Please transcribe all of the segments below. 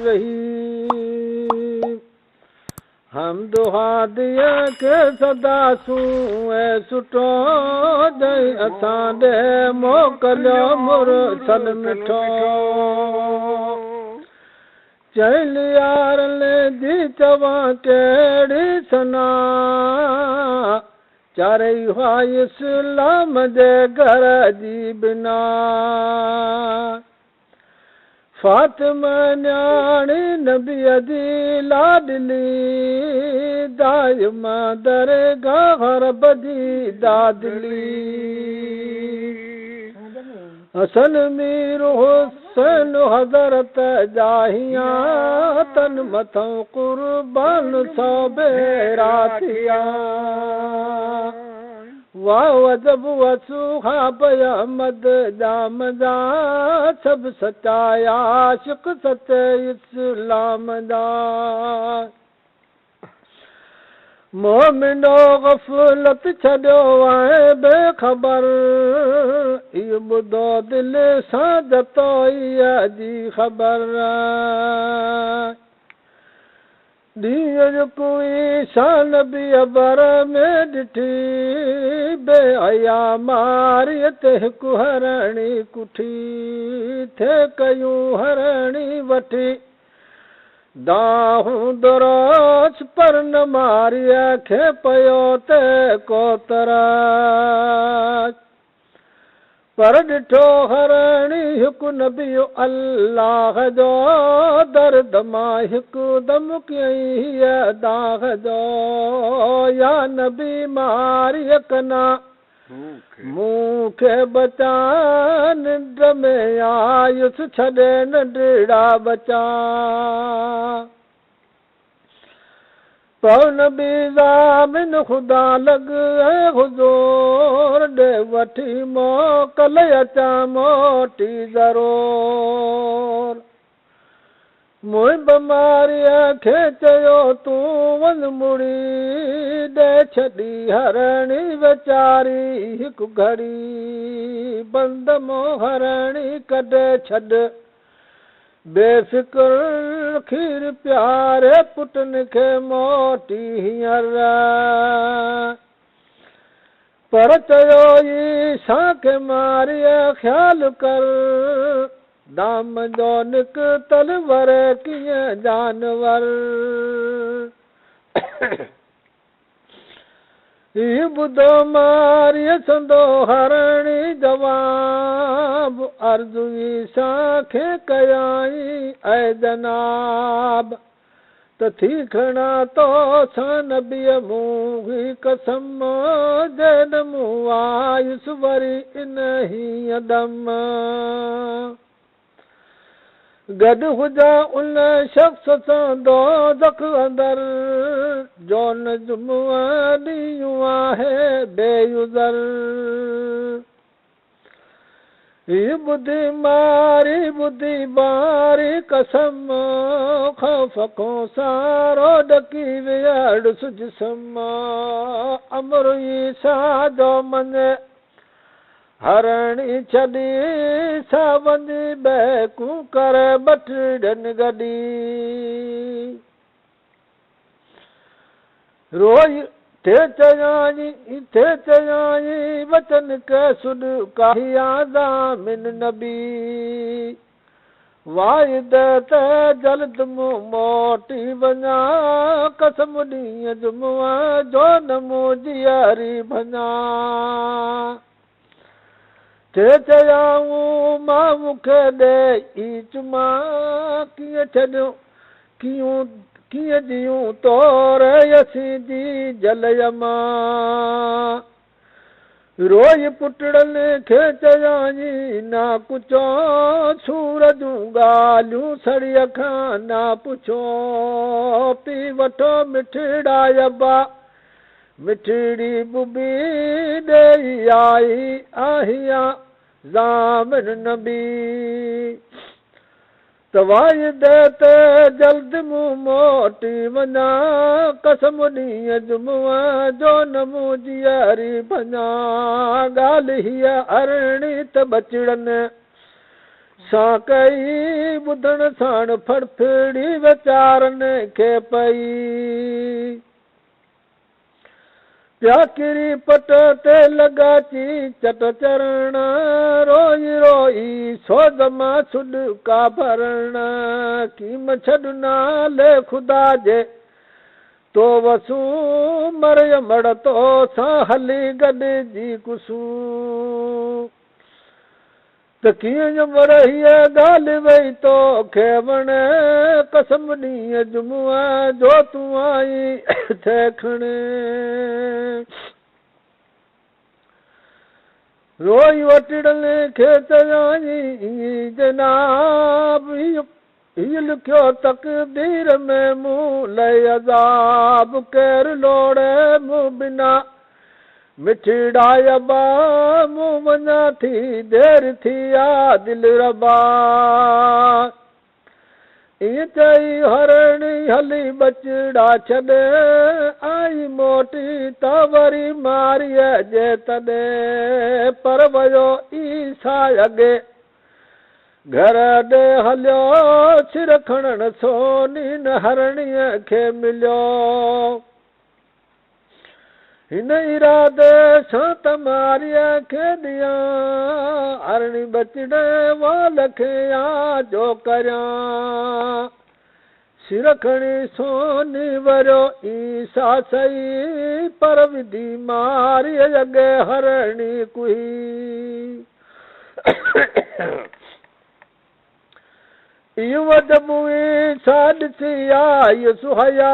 रही हम दुआ दिया के सदा सू सुठो दई असां ॾे मोकिलियो मुरसल मिठो चल यार जी चवां कहिड़ी सना चारई हुआ इस्लाम जे घर जी बिना फातिमा न्याणी नबीअ जी लाडली दाइमा दरगाह रब जी दादली हसन मीर हुसैन हज़रत जाहिया तन मथों कुर्बान सौ बेरातिया वाह वजब वसूहाब अहमद जामदा सब सचाया आशिक सचे इस्लाम दा मोमिनो गफलत छॾियो आहे बेखबर इहो ॿुधो दिलि सां जतो इहा जी ख़बर ॾींहं जो कोई शान बि अबर में ॾिठी बेहया मारीअ ते हिकु हरणी कुठी थे कयूं हरणी वठी दाहूं दरोच पर न मारीअ खे पियो ते कोतराच पर ॾिठो हरणी हिकु नबियो अल्लाह जो दर्द मां हिकदम कयईं हीअ दाग जो या नबी मारीअ कना मूंखे बचा निंड में आयुसि छॾे नंढड़ा बचा पवन बि ज़ामिन ख़ुदा लॻ ऐं हुज़ूर ॾे वठी मोकल अचां मोटी ज़रूर मुंहिंजी बीमारीअ खे चयो तूं वञ मुड़ी ॾे छॾी हरणी वीचारी हिकु घड़ी बंद मो हरणी कढे छॾ बेफ़िक्र खीर प्यारे पुटनि खे मोटी हींअर पर चयो ईसा खे मारीअ ख़्यालु कर दाम जो निकतल वरे कीअं जानवर ही ॿुधो मारीअ संदो हरणी जवाब अर्ज़ु ईसा खे कयाई ऐं जनाब त थी खणा तो सां नबीअ मूं ही कसम जन मूं आयुसि वरी इन हीअं दम गॾु हुजा उन शख़्स सां दोज़ख अंदर जो न जुमुआ ॾींहुं आहे बेयुज़र हीअ ॿुधी मारी ॿुधी बारी कसम ख़ौफ़ खां सारो ॾकी वियड़ जिस्म अमर ईसा जो मञे हरणी छॾी सावंदी बैकू कर बटड़नि गॾी रोई थे चयाई वचन के सुड काहिया ज़ामिन नबी वाइद त जल्द मूं मोटी वञा कसम ॾींहं जुमुआ जो न मूं जियारी भञा थे चयाऊं मां मूंखे ॾेई चुमा कीअं छॾियो कीअं जियूं तोर यसी जी जलयमा रोई पुटड़नि खे चयाई ना कुझो सूर जूं ॻाल्हियूं सड़ीअ खां ना पुछो पी वठो मिठड़ा अबा मिठड़ी बुबी ॾेई आई आहिया ज़ामिन नबी तवाइद ते जल्द मूं मोटी वञा कसम ॾींहं जुमुआ जो न मूं जियारी भञा ॻाल्हि हीअ अरणी त बचड़नि सां कई ॿुधण साण फड़फड़ी वीचारनि खे पई पिया किरी पट ते लॻाची चट चरण रोई रोई सोज मां सुॾका भरण कीम छॾ नाले ख़ुदा जे तो वसू मरियमड़ तो सां हली गॾिजी कुसू त कीअं मर हीअ ॻाल्हि वई तोखे वणे कसम ॾींहं जुमुआ जो तूं आई थे खणे रोई वटिड़नि खे चयाई जनाब हीअ लिखियो तक़दीर में मूं लइ अज़ाब केरु लोड़े मूं बिना मिठिड़ायबा मूं वञा थी देर थी आ दिलि रबा ईअं चई हरणी हली बचड़ा छॾे आई मोटी त वरी मारीअ जे तॾे पर वयो ईसा अॻे घर ॾे हलियो सिर खणण सोनी न हरणीअ खे मिलियो हिन इरादे सां त मारीअ खे ॾियां हरणी बचड़े वाल खे आ जो करियां सिर खणी सोनी वरियो ईसा सही पर विधी मारीअ अॻे हरणी कुही इहो वजबुई सा ॾिसी आई सुहया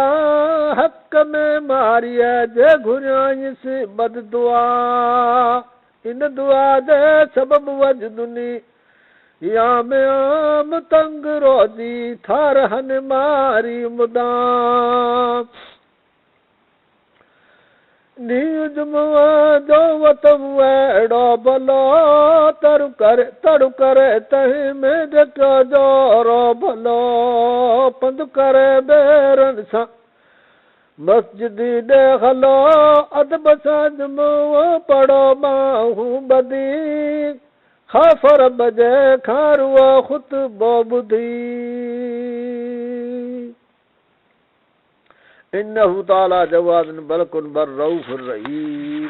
हक़ में मारीअ जे घुरियाईंसि बद दुआ इन दुआ जे सबबु वजदुनी या में आम तंग रोज़ी थारहन मारी मुदाम नीं जुमुआ जो वतम अहिड़ो भलो तड़ु करे तंहिं में जेको जोरो भलो पंधु करे बेरनि सां मस्जिद ॾे हलो अदब सां जुमुओ पढ़ो माहूं बदी ख़ाफ़र बजे खारुओ ख़ुतबो ॿुधी इन्नहु ताला जवादुन बलकुन बर रऊफ़ुर रहीम